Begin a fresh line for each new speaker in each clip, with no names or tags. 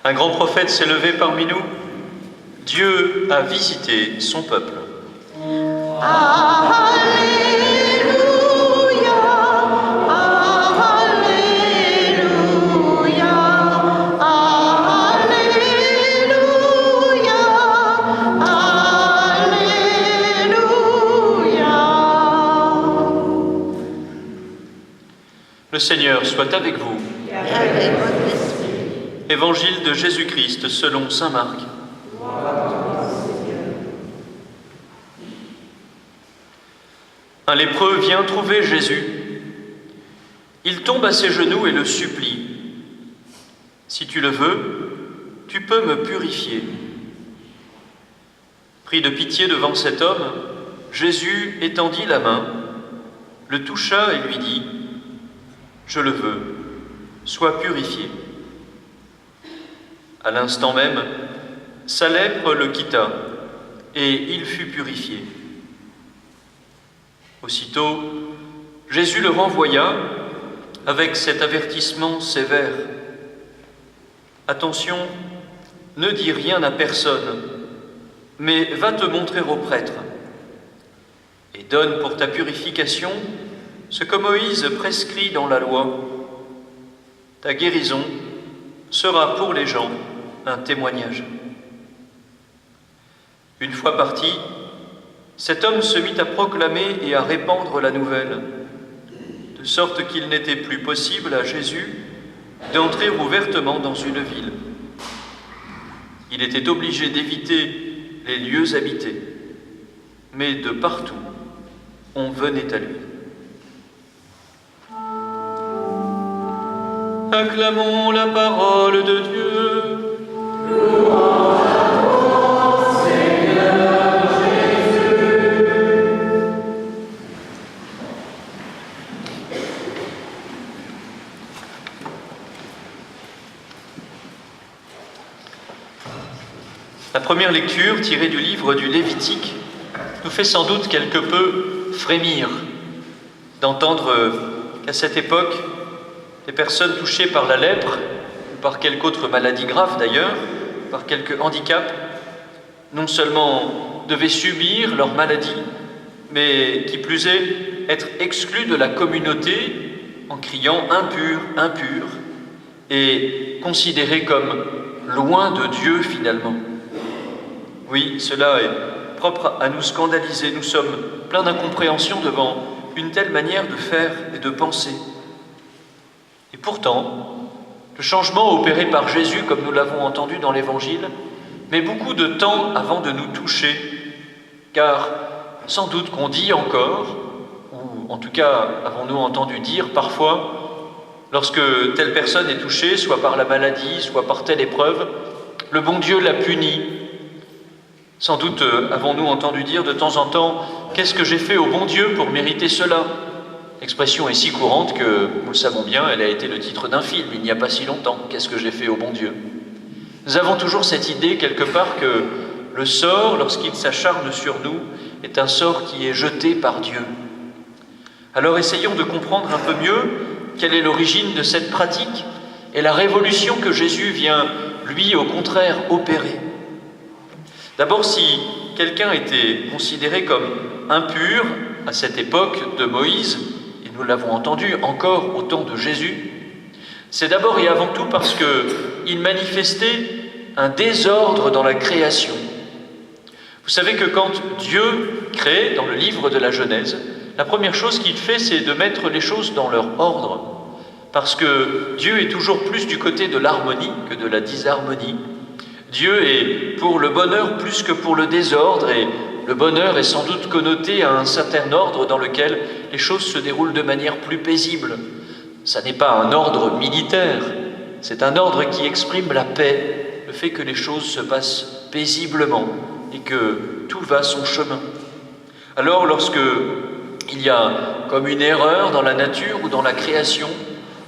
Un grand prophète s'est levé parmi nous. Dieu a visité son peuple.
Alléluia, Alléluia, Alléluia, Alléluia.
Le Seigneur soit avec vous.
Avec votre esprit.
Évangile de Jésus-Christ selon saint Marc. Un lépreux vient trouver Jésus. Il tombe à ses genoux et le supplie. « Si tu le veux, tu peux me purifier. » Pris de pitié devant cet homme, Jésus étendit la main, le toucha et lui dit « Je le veux, sois purifié. » À l'instant même, sa lèpre le quitta et il fut purifié. Aussitôt, Jésus le renvoya avec cet avertissement sévère. « Attention, ne dis rien à personne, mais va te montrer au prêtre et donne pour ta purification ce que Moïse prescrit dans la loi. Ta guérison sera pour les gens un témoignage. » Une fois parti, cet homme se mit à proclamer et à répandre la nouvelle, de sorte qu'il n'était plus possible à Jésus d'entrer ouvertement dans une ville. Il était obligé d'éviter les lieux habités, mais de partout, on venait à lui. Acclamons la parole de Dieu.
Louange à toi, Seigneur Jésus.
La première lecture, tirée du livre du Lévitique, nous fait sans doute quelque peu frémir d'entendre qu'à cette époque, les personnes touchées par la lèpre, ou par quelque autre maladie grave d'ailleurs, par quelque handicap, non seulement devaient subir leur maladie, mais qui plus est, être exclues de la communauté en criant « impur, impur » et considérées comme loin de Dieu finalement. Oui, cela est propre à nous scandaliser. Nous sommes pleins d'incompréhension devant une telle manière de faire et de penser. Et pourtant, le changement opéré par Jésus, comme nous l'avons entendu dans l'Évangile, met beaucoup de temps avant de nous toucher, car sans doute qu'on dit encore, ou en tout cas avons-nous entendu dire parfois, lorsque telle personne est touchée, soit par la maladie, soit par telle épreuve, le bon Dieu l'a puni. Sans doute avons-nous entendu dire de temps en temps « Qu'est-ce que j'ai fait au bon Dieu pour mériter cela ?» L'expression est si courante que, nous le savons bien, elle a été le titre d'un film il n'y a pas si longtemps. « Qu'est-ce que j'ai fait au bon Dieu ?» Nous avons toujours cette idée quelque part que le sort, lorsqu'il s'acharne sur nous, est un sort qui est jeté par Dieu. Alors essayons de comprendre un peu mieux quelle est l'origine de cette pratique et la révolution que Jésus vient, lui, au contraire, opérer. D'abord, si quelqu'un était considéré comme impur à cette époque de Moïse, et nous l'avons entendu encore au temps de Jésus, c'est d'abord et avant tout parce qu'il manifestait un désordre dans la création. Vous savez que quand Dieu crée, dans le livre de la Genèse, la première chose qu'il fait, c'est de mettre les choses dans leur ordre, parce que Dieu est toujours plus du côté de l'harmonie que de la disharmonie. Dieu est pour le bonheur plus que pour le désordre, et le bonheur est sans doute connoté à un certain ordre dans lequel les choses se déroulent de manière plus paisible. Ça n'est pas un ordre militaire, c'est un ordre qui exprime la paix, le fait que les choses se passent paisiblement et que tout va son chemin. Alors lorsque il y a comme une erreur dans la nature ou dans la création,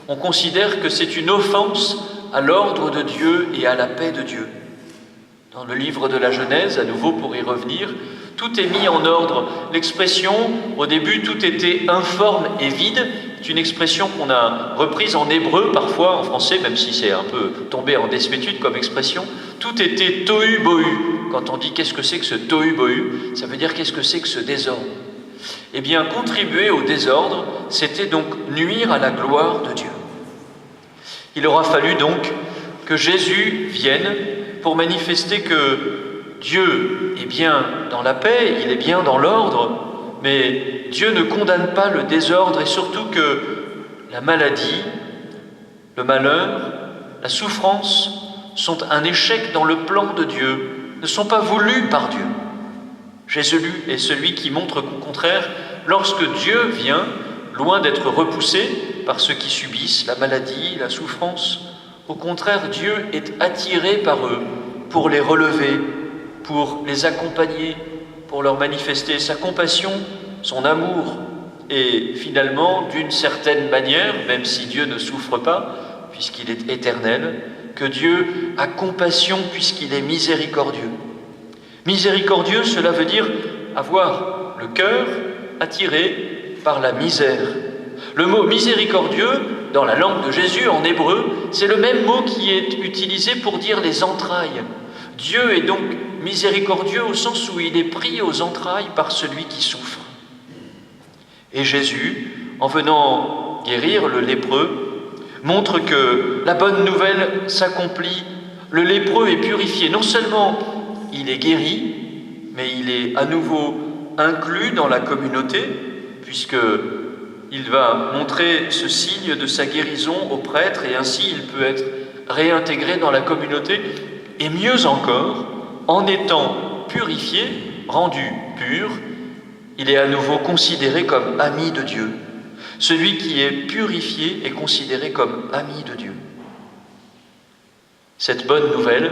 on considère que c'est une offense à l'ordre de Dieu et à la paix de Dieu. Dans le livre de la Genèse, à nouveau pour y revenir, Tout est mis en ordre. L'expression, au début, tout était informe et vide. C'est une expression qu'on a reprise en hébreu, parfois en français, même si c'est un peu tombé en désuétude comme expression. Tout était tohu bohu. Quand on dit qu'est-ce que c'est que ce tohu bohu, ça veut dire qu'est-ce que c'est que ce désordre. Eh bien, contribuer au désordre, c'était donc nuire à la gloire de Dieu. Il aura fallu donc que Jésus vienne pour manifester que Dieu est bien dans la paix, il est bien dans l'ordre, mais Dieu ne condamne pas le désordre et surtout que la maladie, le malheur, la souffrance sont un échec dans le plan de Dieu, ne sont pas voulus par Dieu. Jésus est celui qui montre qu'au contraire, lorsque Dieu vient, loin d'être repoussé par ceux qui subissent la maladie, la souffrance, au contraire, Dieu est attiré par eux pour les relever, pour les accompagner, pour leur manifester sa compassion, son amour. Et finalement, d'une certaine manière, même si Dieu ne souffre pas, puisqu'il est éternel, que Dieu a compassion puisqu'il est miséricordieux. Miséricordieux, cela veut dire avoir le cœur attiré par la misère. Le mot miséricordieux, dans la langue de Jésus, en hébreu, c'est le même mot qui est utilisé pour dire les entrailles. Dieu est donc miséricordieux au sens où il est pris aux entrailles par celui qui souffre. Et Jésus, en venant guérir le lépreux, montre que la bonne nouvelle s'accomplit. Le lépreux est purifié. Non seulement il est guéri, mais il est à nouveau inclus dans la communauté, puisqu'il va montrer ce signe de sa guérison au prêtre, et ainsi il peut être réintégré dans la communauté. Et mieux encore, en étant purifié, rendu pur, il est à nouveau considéré comme ami de Dieu. Celui qui est purifié est considéré comme ami de Dieu. Cette bonne nouvelle,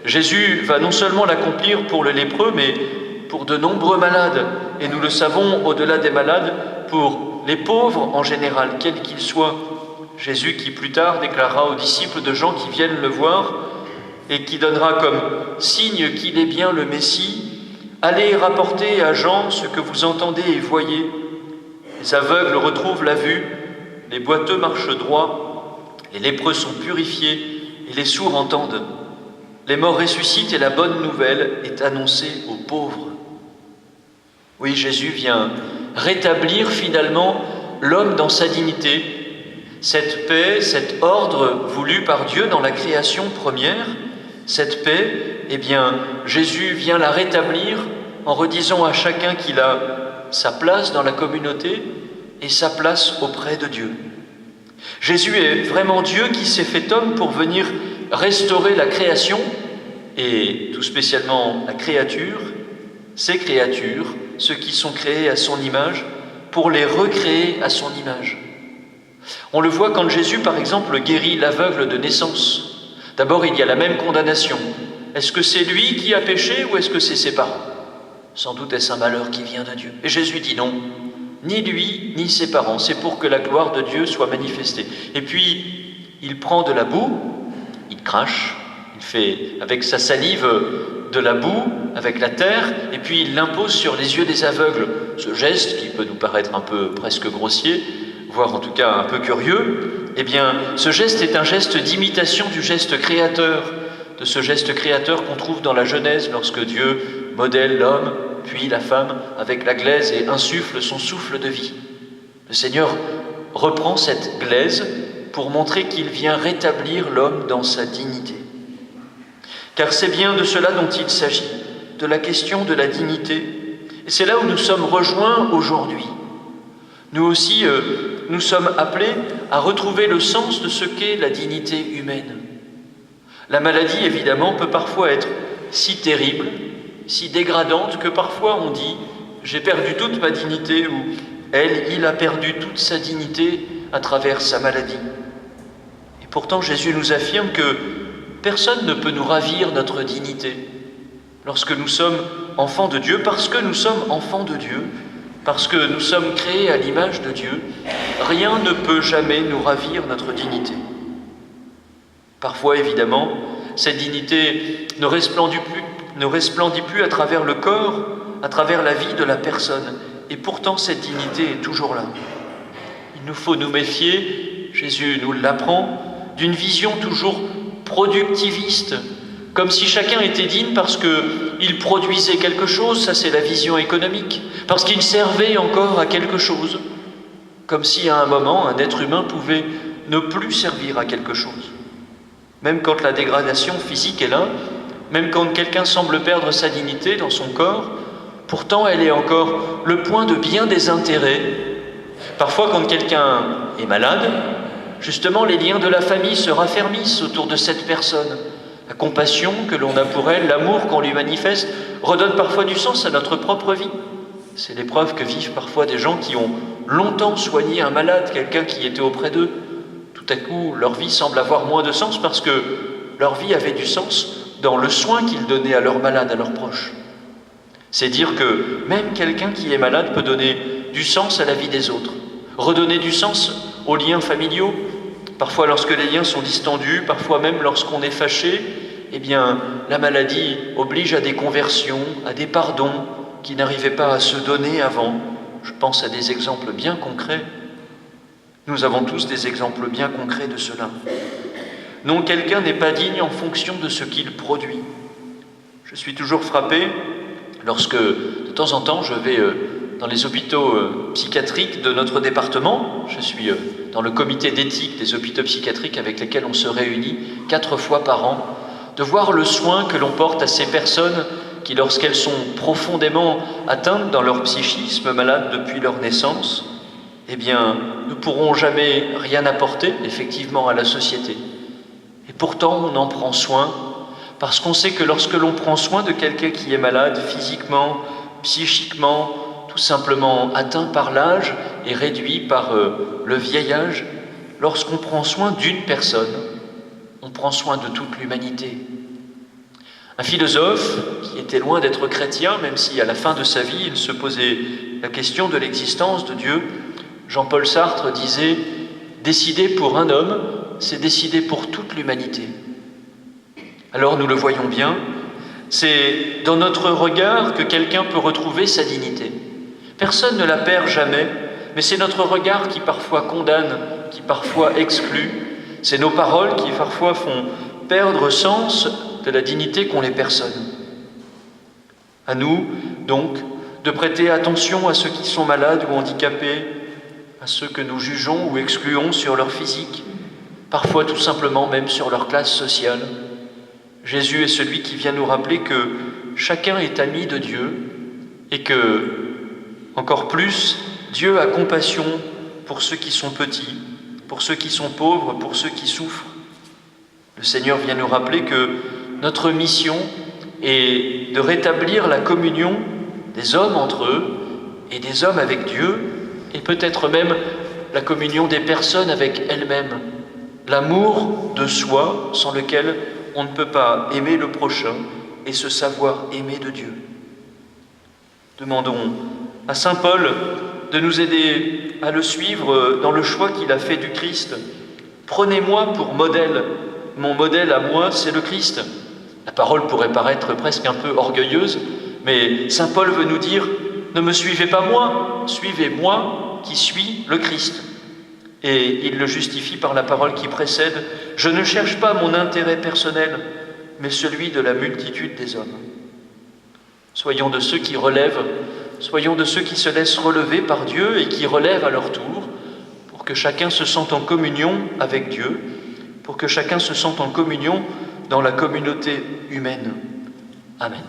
Jésus va non seulement l'accomplir pour le lépreux, mais pour de nombreux malades. Et nous le savons, au-delà des malades, pour les pauvres en général, quels qu'ils soient. Jésus qui plus tard déclarera aux disciples de Jean qui viennent le voir et qui donnera comme signe qu'il est bien le Messie, « Allez rapporter à Jean ce que vous entendez et voyez. Les aveugles retrouvent la vue, les boiteux marchent droit, les lépreux sont purifiés et les sourds entendent. Les morts ressuscitent et la bonne nouvelle est annoncée aux pauvres. » Oui, Jésus vient rétablir finalement l'homme dans sa dignité. Cette paix, cet ordre voulu par Dieu dans la création première, cette paix, eh bien, Jésus vient la rétablir en redisant à chacun qu'il a sa place dans la communauté et sa place auprès de Dieu. Jésus est vraiment Dieu qui s'est fait homme pour venir restaurer la création et tout spécialement la créature, ces créatures, ceux qui sont créés à son image, pour les recréer à son image. On le voit quand Jésus, par exemple, guérit l'aveugle de naissance. D'abord, il y a la même condamnation. Est-ce que c'est lui qui a péché ou est-ce que c'est ses parents? Sans doute est-ce un malheur qui vient de Dieu. Et Jésus dit non, ni lui, ni ses parents. C'est pour que la gloire de Dieu soit manifestée. Et puis, il prend de la boue, il crache, il fait avec sa salive de la boue, avec la terre, et puis il l'impose sur les yeux des aveugles. Ce geste, qui peut nous paraître un peu presque grossier, voire en tout cas un peu curieux, eh bien, ce geste est un geste d'imitation du geste créateur, de ce geste créateur qu'on trouve dans la Genèse lorsque Dieu modèle l'homme, puis la femme, avec la glaise et insuffle son souffle de vie. Le Seigneur reprend cette glaise pour montrer qu'il vient rétablir l'homme dans sa dignité. Car c'est bien de cela dont il s'agit, de la question de la dignité. Et c'est là où nous sommes rejoints aujourd'hui. Nous aussi, nous sommes appelés à retrouver le sens de ce qu'est la dignité humaine. La maladie, évidemment, peut parfois être si terrible, si dégradante, que parfois on dit « j'ai perdu toute ma dignité » ou « il a perdu toute sa dignité à travers sa maladie ». Et pourtant, Jésus nous affirme que personne ne peut nous ravir notre dignité lorsque nous sommes enfants de Dieu, parce que nous sommes enfants de Dieu, parce que nous sommes créés à l'image de Dieu, rien ne peut jamais nous ravir notre dignité. Parfois, évidemment, cette dignité ne resplendit plus à travers le corps, à travers la vie de la personne. Et pourtant, cette dignité est toujours là. Il nous faut nous méfier, Jésus nous l'apprend, d'une vision toujours productiviste, comme si chacun était digne parce qu'il produisait quelque chose, ça c'est la vision économique, parce qu'il servait encore à quelque chose, comme si à un moment un être humain pouvait ne plus servir à quelque chose. Même quand la dégradation physique est là, même quand quelqu'un semble perdre sa dignité dans son corps, pourtant elle est encore le point de bien des intérêts. Parfois quand quelqu'un est malade, justement les liens de la famille se raffermissent autour de cette personne. La compassion que l'on a pour elle, l'amour qu'on lui manifeste, redonne parfois du sens à notre propre vie. C'est l'épreuve que vivent parfois des gens qui ont longtemps soigné un malade, quelqu'un qui était auprès d'eux. Tout à coup, leur vie semble avoir moins de sens parce que leur vie avait du sens dans le soin qu'ils donnaient à leurs malades, à leurs proches. C'est dire que même quelqu'un qui est malade peut donner du sens à la vie des autres, redonner du sens aux liens familiaux. Parfois lorsque les liens sont distendus, parfois même lorsqu'on est fâché, eh bien la maladie oblige à des conversions, à des pardons qui n'arrivaient pas à se donner avant. Je pense à des exemples bien concrets. Nous avons tous des exemples bien concrets de cela. Non, quelqu'un n'est pas digne en fonction de ce qu'il produit. Je suis toujours frappé lorsque, de temps en temps, je vais dans les hôpitaux psychiatriques de notre département. Je suis dans le comité d'éthique des hôpitaux psychiatriques avec lesquels on se réunit 4 fois par an, de voir le soin que l'on porte à ces personnes qui, lorsqu'elles sont profondément atteintes dans leur psychisme, malades depuis leur naissance, eh bien, ne pourront jamais rien apporter, effectivement, à la société. Et pourtant, on en prend soin, parce qu'on sait que lorsque l'on prend soin de quelqu'un qui est malade, physiquement, psychiquement, tout simplement atteint par l'âge et réduit par le vieil âge, lorsqu'on prend soin d'une personne, on prend soin de toute l'humanité. Un philosophe qui était loin d'être chrétien, même si à la fin de sa vie il se posait la question de l'existence de Dieu, Jean-Paul Sartre disait « Décider pour un homme, c'est décider pour toute l'humanité ». Alors nous le voyons bien, c'est dans notre regard que quelqu'un peut retrouver sa dignité. Personne ne la perd jamais, mais c'est notre regard qui parfois condamne, qui parfois exclut. C'est nos paroles qui parfois font perdre sens de la dignité qu'ont les personnes. À nous, donc, de prêter attention à ceux qui sont malades ou handicapés, à ceux que nous jugeons ou excluons sur leur physique, parfois tout simplement même sur leur classe sociale. Jésus est celui qui vient nous rappeler que chacun est ami de Dieu et que, encore plus, Dieu a compassion pour ceux qui sont petits, pour ceux qui sont pauvres, pour ceux qui souffrent. Le Seigneur vient nous rappeler que notre mission est de rétablir la communion des hommes entre eux et des hommes avec Dieu, et peut-être même la communion des personnes avec elles-mêmes, l'amour de soi sans lequel on ne peut pas aimer le prochain et se savoir aimer de Dieu. Demandons à saint Paul de nous aider à le suivre dans le choix qu'il a fait du Christ. Prenez-moi pour modèle. Mon modèle à moi, c'est le Christ. La parole pourrait paraître presque un peu orgueilleuse, mais saint Paul veut nous dire « Ne me suivez pas moi, suivez-moi qui suis le Christ ». Et il le justifie par la parole qui précède « Je ne cherche pas mon intérêt personnel, mais celui de la multitude des hommes ». Soyons de ceux qui relèvent, soyons de ceux qui se laissent relever par Dieu et qui relèvent à leur tour, pour que chacun se sente en communion avec Dieu, pour que chacun se sente en communion dans la communauté humaine. Amen.